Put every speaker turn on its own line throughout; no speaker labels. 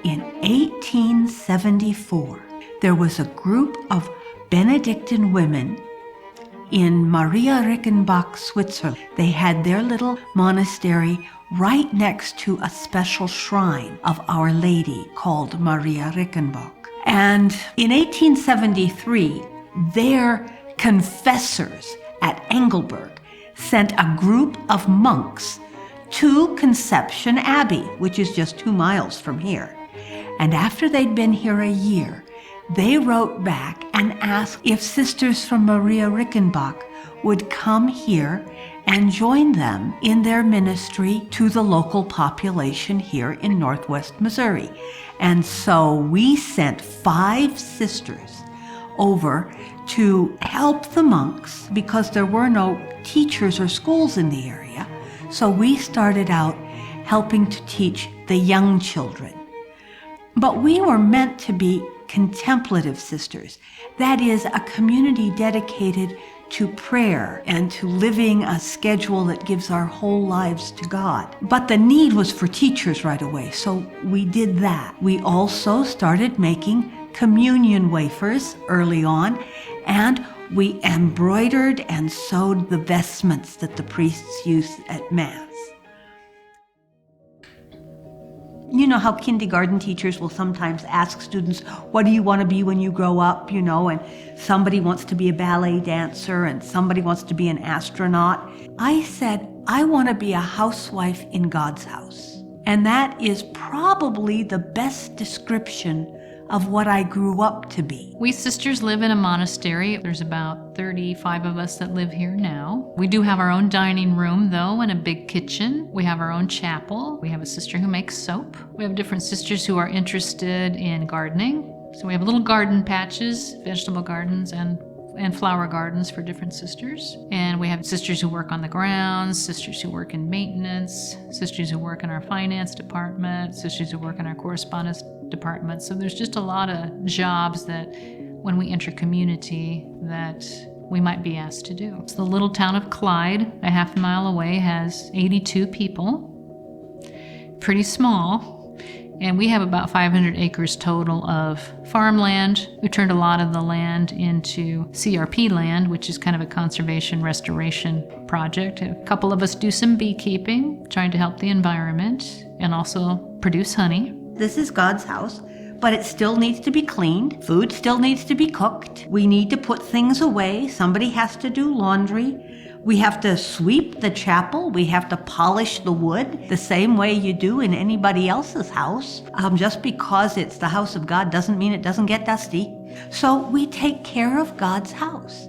in 1874, there was a group of Benedictine women in Maria Rickenbach, Switzerland. They had their little monastery right next to a special shrine of Our Lady called Maria Rickenbach. And in 1873, their confessors at Engelberg sent a group of monks to Conception Abbey, which is just 2 miles from here. And after they'd been here a year, they wrote back and asked if sisters from Maria Rickenbach would come here and join them in their ministry to the local population here in Northwest Missouri. And so we sent 5 sisters over to help the monks because there were no teachers or schools in the area. So we started out helping to teach the young children. But we were meant to be contemplative sisters. That is, a community dedicated to prayer and to living a schedule that gives our whole lives to God. But the need was for teachers right away, so we did that. We also started making communion wafers early on, and we embroidered and sewed the vestments that the priests use at Mass. You know how kindergarten teachers will sometimes ask students, what do you want to be when you grow up, and somebody wants to be a ballet dancer and somebody wants to be an astronaut. I said, I want to be a housewife in God's house. And that is probably the best description of what I grew up to be.
We sisters live in a monastery. There's about 35 of us that live here now. We do have our own dining room, though, and a big kitchen. We have our own chapel. We have a sister who makes soap. We have different sisters who are interested in gardening. So we have little garden patches, vegetable gardens, and flower gardens for different sisters. And we have sisters who work on the grounds, sisters who work in maintenance, sisters who work in our finance department, sisters who work in our correspondence department. So there's just a lot of jobs that when we enter community that we might be asked to do. So the little town of Clyde, a half mile away, has 82 people. Pretty small. And we have about 500 acres total of farmland. We turned a lot of the land into CRP land, which is kind of a conservation restoration project. A couple of us do some beekeeping, trying to help the environment, and also produce honey.
This is God's house, but it still needs to be cleaned. Food still needs to be cooked. We need to put things away. Somebody has to do laundry. We have to sweep the chapel. We have to polish the wood the same way you do in anybody else's house. Just because it's the house of God doesn't mean it doesn't get dusty. So we take care of God's house.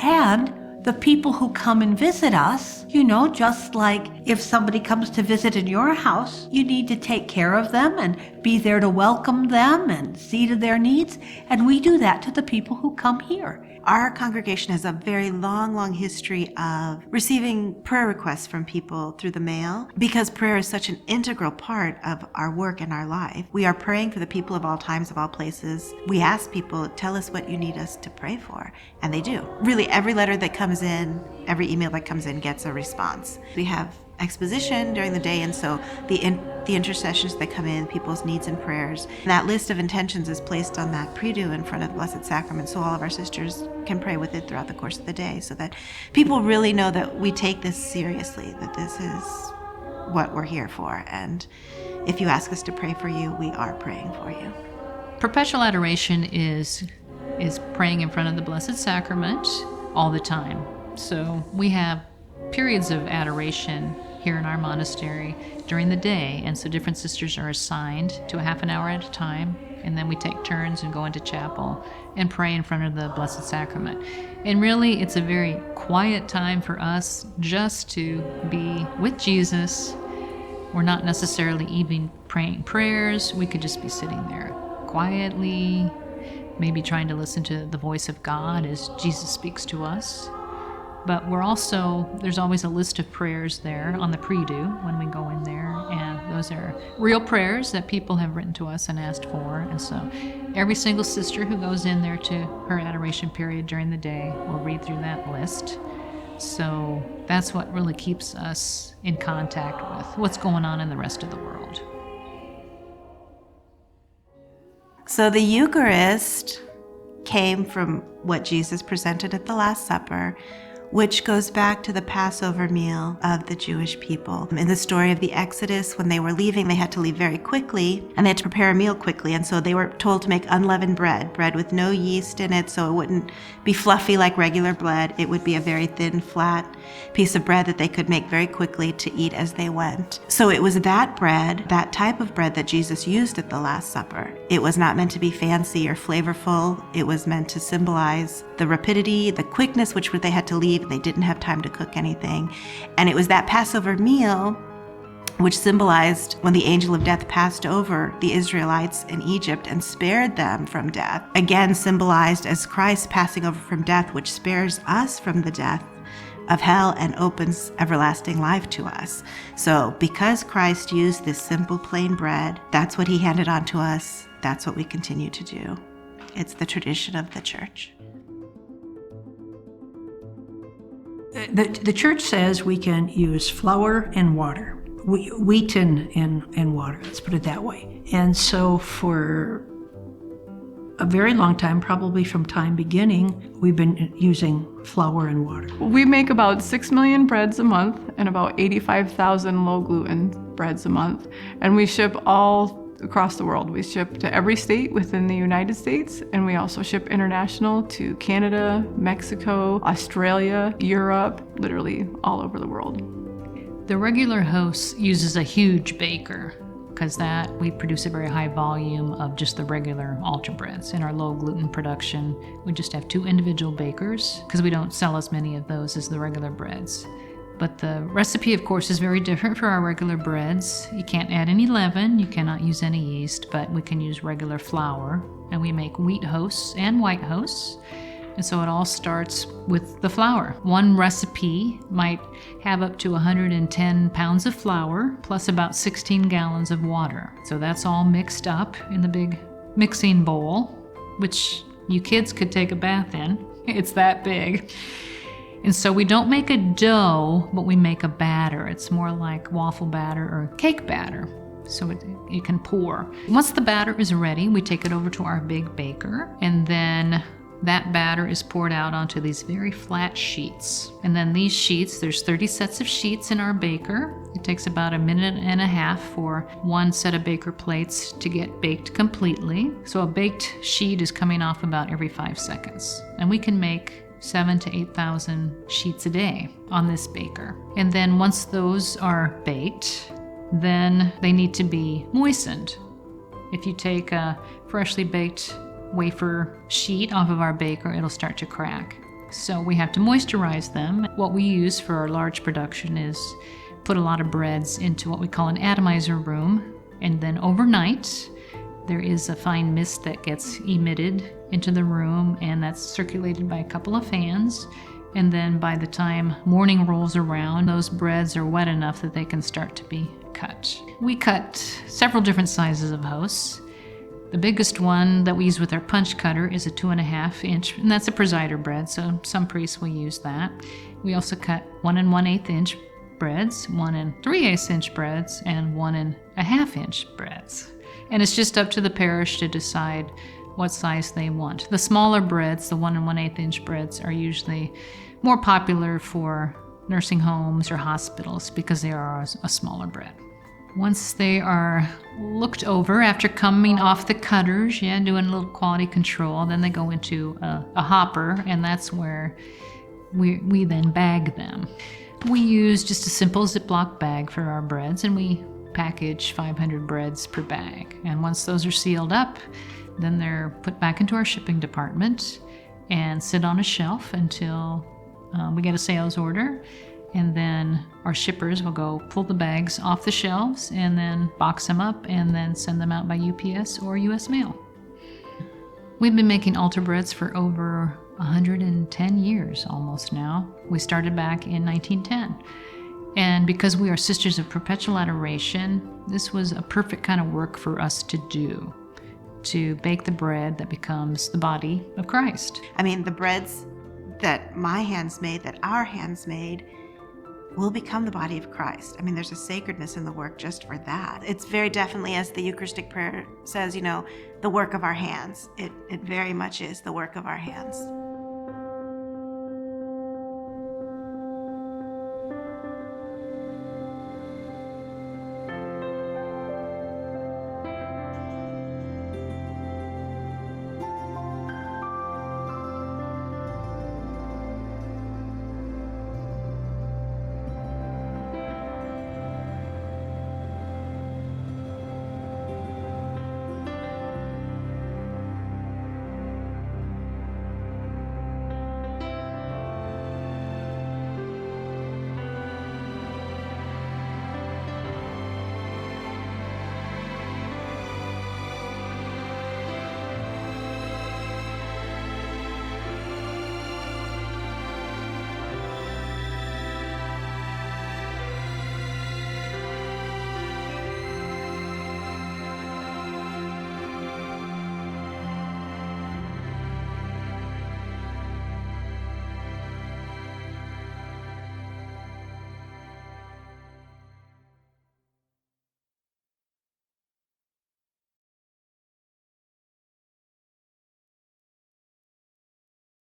And the people who come and visit us, just like if somebody comes to visit in your house, you need to take care of them and be there to welcome them and see to their needs. And we do that to the people who come here.
Our congregation has a very long history of receiving prayer requests from people through the mail. Because prayer is such an integral part of our work and our life, we are praying for the people of all times, of all places. We ask people, tell us what you need us to pray for, and they do. Really, every letter that comes in, every email that comes in gets a response. We have exposition during the day, and so the intercessions that come in, people's needs and prayers, that list of intentions is placed on that prie-dieu in front of the Blessed Sacrament, so all of our sisters can pray with it throughout the course of the day, so that people really know that we take this seriously, that this is what we're here for, and if you ask us to pray for you, we are praying for you.
Perpetual adoration is praying in front of the Blessed Sacrament all the time. So we have periods of adoration here in our monastery during the day, and so different sisters are assigned to a half an hour at a time, and then we take turns and go into chapel and pray in front of the Blessed Sacrament. And really, it's a very quiet time for us just to be with Jesus. We're not necessarily even praying prayers. We could just be sitting there quietly, maybe trying to listen to the voice of God as Jesus speaks to us. But there's always a list of prayers there on the prie-dieu when we go in there, and those are real prayers that people have written to us and asked for. And so every single sister who goes in there to her adoration period during the day will read through that list. So that's what really keeps us in contact with what's going on in the rest of the world.
So the Eucharist came from what Jesus presented at the Last Supper, which goes back to the Passover meal of the Jewish people. In the story of the Exodus, when they were leaving, they had to leave very quickly, and they had to prepare a meal quickly. And so they were told to make unleavened bread with no yeast in it, so it wouldn't be fluffy like regular bread. It would be a very thin, flat piece of bread that they could make very quickly to eat as they went. So it was that bread, that type of bread, that Jesus used at the Last Supper. It was not meant to be fancy or flavorful. It was meant to symbolize the rapidity, the quickness which they had to leave. They didn't have time to cook anything. And it was that Passover meal which symbolized when the angel of death passed over the Israelites in Egypt and spared them from death. Again, symbolized as Christ passing over from death, which spares us from the death of hell and opens everlasting life to us. So because Christ used this simple plain bread, that's what he handed on to us. That's what we continue to do. It's the tradition of the church.
The church says we can use flour and water, wheat and water, let's put it that way. And so for a very long time, probably from time beginning, we've been using flour and water.
We make about 6 million breads a month and about 85,000 low gluten breads a month. And we ship all across the world. We ship to every state within the United States, and we also ship international to Canada, Mexico, Australia, Europe, literally all over the world.
The regular host uses a huge baker because that we produce a very high volume of just the regular altar breads. In our low gluten production, we just have 2 individual bakers because we don't sell as many of those as the regular breads. But the recipe, of course, is very different for our regular breads. You can't add any leaven, you cannot use any yeast, but we can use regular flour. And we make wheat hosts and white hosts. And so it all starts with the flour. One recipe might have up to 110 pounds of flour, plus about 16 gallons of water. So that's all mixed up in the big mixing bowl, which you kids could take a bath in. It's that big. And so we don't make a dough, but we make a batter. It's more like waffle batter or cake batter, so it can pour. Once the batter is ready, we take it over to our big baker, and then that batter is poured out onto these very flat sheets. And then these sheets, there's 30 sets of sheets in our baker. It takes about 1.5 minutes for one set of baker plates to get baked completely. So a baked sheet is coming off about every 5 seconds. And we can make 7,000 to 8,000 sheets a day on this baker. And then once those are baked, then they need to be moistened. If you take a freshly baked wafer sheet off of our baker, it'll start to crack. So we have to moisturize them. What we use for our large production is put a lot of breads into what we call an atomizer room, and then overnight there is a fine mist that gets emitted into the room, and that's circulated by a couple of fans. And then by the time morning rolls around, those breads are wet enough that they can start to be cut. We cut several different sizes of hosts. The biggest one that we use with our punch cutter is a 2.5 inch, and that's a presider bread, so some priests will use that. We also cut 1 1/8 inch breads, 1 3/8 inch breads, and 1 1/2 inch breads. And it's just up to the parish to decide what size they want. The smaller breads, the 1 1/8 inch breads, are usually more popular for nursing homes or hospitals because they are a smaller bread. Once they are looked over after coming off the cutters, doing a little quality control, then they go into a hopper, and that's where we then bag them. We use just a simple Ziploc bag for our breads, and we package 500 breads per bag. And once those are sealed up, then they're put back into our shipping department and sit on a shelf until we get a sales order. And then our shippers will go pull the bags off the shelves and then box them up and then send them out by UPS or US mail. We've been making altar breads for over 110 years almost now. We started back in 1910. And because we are Sisters of Perpetual Adoration, this was a perfect kind of work for us to do, to bake the bread that becomes the body of Christ.
I mean, the breads that my hands made, that our hands made, we'll become the body of Christ. I mean, there's a sacredness in the work just for that. It's very definitely, as the Eucharistic prayer says, the work of our hands. It very much is the work of our hands.